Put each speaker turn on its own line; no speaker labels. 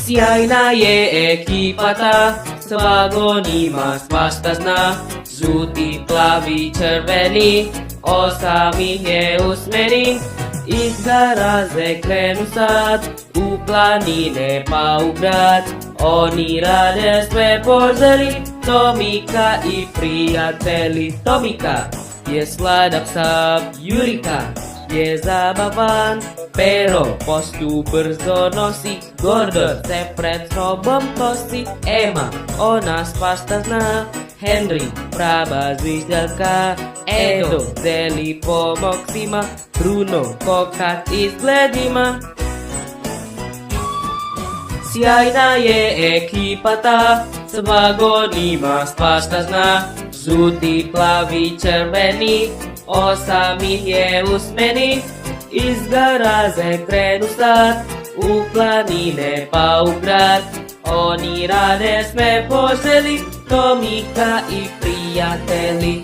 Sjajna je ekipa s vagonima spastasna, žuti, plavi, červeni, osam ih je usmeni. Iz garaže krenu sad, u planine pa u grad, oni rade sve po želji, Tomika i prijatelji. Tomika je sladak sav, Jurika je zabavan, Pero poštu brzo nosi, Gordon se pred sobom kosi, Ema ona svašta zna, Henry prava zviždaljka, Edo deli pomoć svima, Bruno kokat izgledima. Sjajna je ekipa ta, s vagonima svašta zna, žuti, plavi, červeni, osam ih je usmeni. Iz garaže krenu sad, u planine pa u grad, oni rade sve po želji, Tomika i prijatelji.